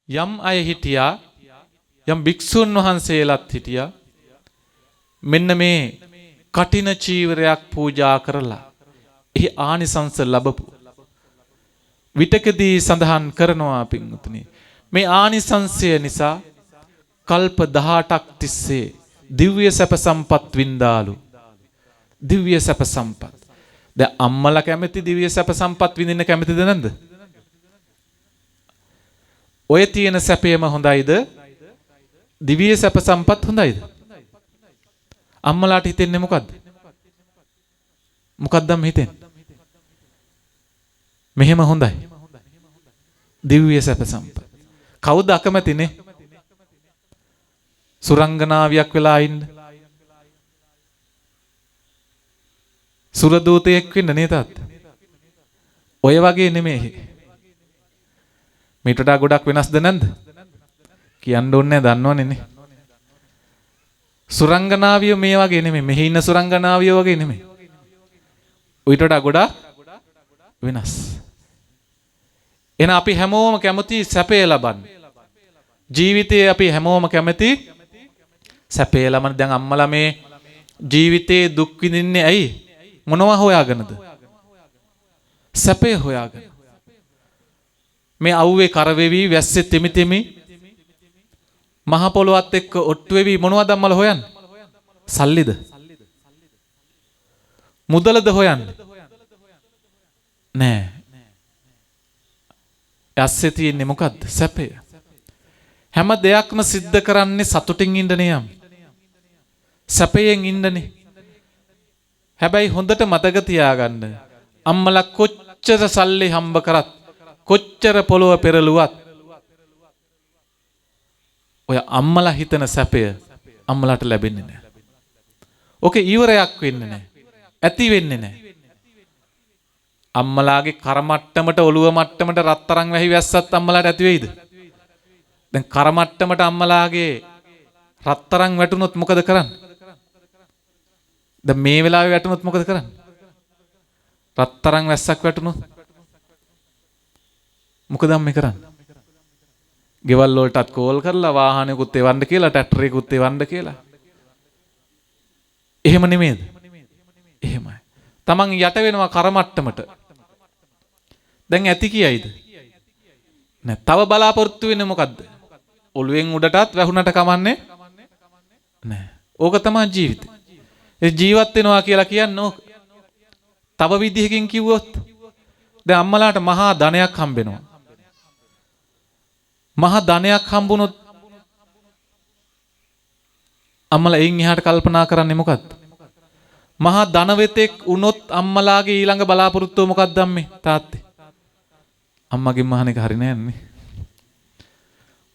යම් අය හිටියා යම් භික්ෂුන් වහන්සේලාත් හිටියා මෙන්න මේ කටින චීවරයක් පූජා කරලා එහි ආනිසංස ලැබපු විතකදී සඳහන් කරනවා පින්වතුනි මේ ආනිසංසය නිසා කල්ප 18ක් තිස්සේ දිව්‍ය සැප සම්පත් වින්දාලු දිව්‍ය සැප සම්පත් දැන් අම්මලා කැමති දිව්‍ය සැප සම්පත් විඳින්න කැමතිද නැද්ද ඔය තියෙන සැපේම හොඳයිද දිව්‍ය සැප සම්පත් හොඳයිද අම්මලාට හිතෙන්නේ මොකද්ද හිතෙන්නේ මෙහෙම හොඳයි දිව්‍ය සැප සම්පත් කවුද අකමැතිනේ සුරංගනාවියක් වෙලා ඉන්න සුර දූතයෙක් වෙන්න නේද ඔය වගේ නෙමෙයි මේට වඩා ගොඩක් වෙනස්ද නැද්ද කියන්න ඕනේ දන්නවනේ නේ සුරංගනාවිය මේ වගේ නෙමෙයි මෙහි ඉන්න සුරංගනාවිය වගේ නෙමෙයි ඊට වඩා ගොඩක් වෙනස් එහෙනම් අපි හැමෝම කැමති සැපේ ලබන්න ජීවිතේ අපි හැමෝම කැමති සැපේ ලබන්න දැන් අම්මලා මේ ජීවිතේ දුක් විඳින්නේ ඇයි මොනවා හොයාගෙනද සැපේ හොයාගෙන මේ අවුවේ කරවෙවි වැස්සේ තෙමි තෙමි මහ පොළොවත් එක්ක ඔට්ටු වෙවි මොනවද අම්මලා හොයන්නේ සල්ලිද මුදලද හොයන්නේ නෑ ඇස්සේ තියෙන්නේ මොකද්ද සැපය හැම දෙයක්ම සිද්ධ කරන්නේ සතුටින් ඉන්නනේ යම් සැපයෙන් ඉන්නනේ හැබැයි හොඳට මතක තියාගන්න අම්මලා කොච්චර සල්ලි හම්බ කරත් කොච්චර පොළොව පෙරළුවත් ඔය අම්මලා හිතන සැපය අම්මලාට ලැබෙන්නේ නැහැ. ඕකේ ඉවරයක් වෙන්නේ නැහැ. ඇති වෙන්නේ නැහැ. අම්මලාගේ කර මට්ටමට ඔළුව මට්ටමට රත්තරන් වැහි වැස්සත් අම්මලාට ඇති වෙයිද? දැන් කර මට්ටමට අම්මලාගේ රත්තරන් වැටුනොත් මොකද කරන්නේ? දැන් මේ වෙලාවේ වැටුනොත් මොකද කරන්නේ? රත්තරන් වැස්සක් වැටුනොත් මොකද අම්මේ කරන්නේ? ගෙවල් වලටත් කෝල් කරලා වාහනයකුත් එවන්න කියලා ට්‍රැක්ටරයකුත් එවන්න කියලා. එහෙම නෙමෙයිද? එහෙමයි. Taman යට වෙනවා කර මට්ටමට. දැන් ඇති කියයිද? නෑ. තව බලාපොරොත්තු වෙන්නේ මොකද්ද? ඔළුවෙන් උඩටත් වැහුණට කමන්නේ නෑ. ඕක තමයි ජීවිතේ. ඒ ජීවත් වෙනවා කියලා කියන්නේ ඕක. තව විදිහකින් කිව්වොත් දැන් අම්මලාට මහා ධනයක් හම්බෙනවා. මහා ධනයක් හම්බුනොත් අම්මලා එයින් එහාට කල්පනා කරන්නේ මොකද්ද? මහා ධනවතෙක් වුණොත් අම්මලාගේ ඊළඟ බලාපොරොත්තුව මොකක්ද අම්මේ තාත්තේ? අම්මගෙන් මහන එක හරි නෑනේ.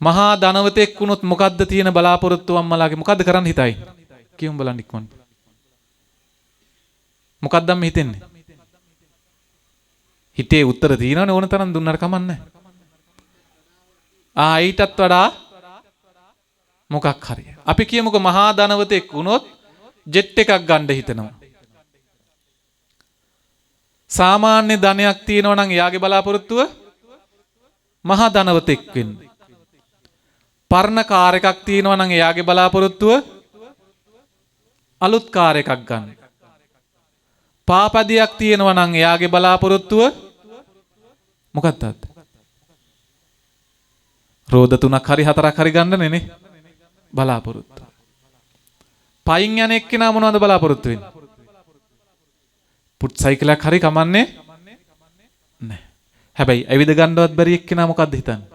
මහා ධනවතෙක් වුණොත් මොකද්ද තියෙන බලාපොරොත්තුව අම්මලාගේ? මොකද්ද කරන්න හිතයි? කියමු බලන්න ඉක්මනට. මොකක්ද අම්මේ හිතෙන්නේ? හිතේ උත්තර තියෙනවනේ ඕන තරම් දුන්නාට කමන්නේ නැහැ. ඊටත් වඩා මොකක් හරි. අපි කියමුකෝ මහා ධනවතෙක් වුණොත් ජෙට් එකක් ගන්න හිතනවා. සාමාන්‍ය ධනයක් තියෙනවා නම් එයාගේ බලාපොරොත්තුව මහා ධනවතෙක් වෙන්න. පරණ කාර් එකක් තියෙනවා නම් එයාගේ බලාපොරොත්තුව අලුත් කාර් එකක් ගන්න. පාපදියක් තියෙනවා නම් එයාගේ බලාපොරොත්තුව මොකක්ද? රෝද 3ක් හරි 4ක් හරි ගන්නනේ නේ බලාපොරොත්තු. පයින් යන එක්කෙනා මොනවද බලාපොරොත්තු වෙන්නේ? පුට් සයිකලයක් හරි කමන්නේ නැහැ. හැබැයි ඇවිද ගන්නවත් බැරි එක්කෙනා මොකද්ද හිතන්නේ?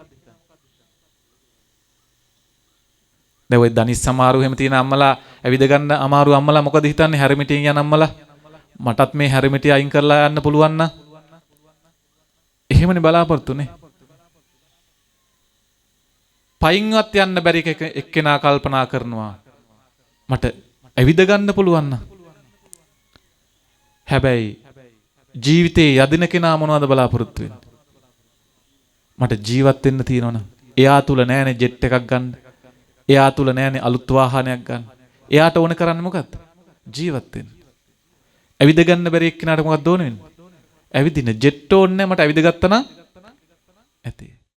දැන් ওই දනිස් සමාරු එහෙම තියෙන අම්මලා ඇවිද ගන්න අමාරු අම්මලා මොකද හිතන්නේ? හැරමිටින් යන අම්මලා මටත් මේ හැරමිටිය අයින් කරලා යන්න පුළුවන් නම් එහෙමනේ බලාපොරොත්තුනේ. පයින්වත් යන්න බැරි එක්කෙනා කල්පනා කරනවා මට ඇවිද ගන්න පුළුවන් නම්. හැබැයි ජීවිතේ යදින කෙනා මොනවද බලාපොරොත්තු වෙන්නේ? මට ජීවත් වෙන්න තියෙනවනම් එයා තුල නෑනේ ජෙට් එකක් ගන්න. එයා තුල නෑනේ අලුත් වාහනයක් ගන්න. එයාට ඕන කරන්නේ මොකද්ද? ජීවත් වෙන්න. ඇවිද ගන්න බැරි එක්කෙනාට මොකක්ද ඕන වෙන්නේ? ඇවිදින්න ජෙට් ඕනේ නැහැ මට ඇවිද ගත්තා නම් ඇති.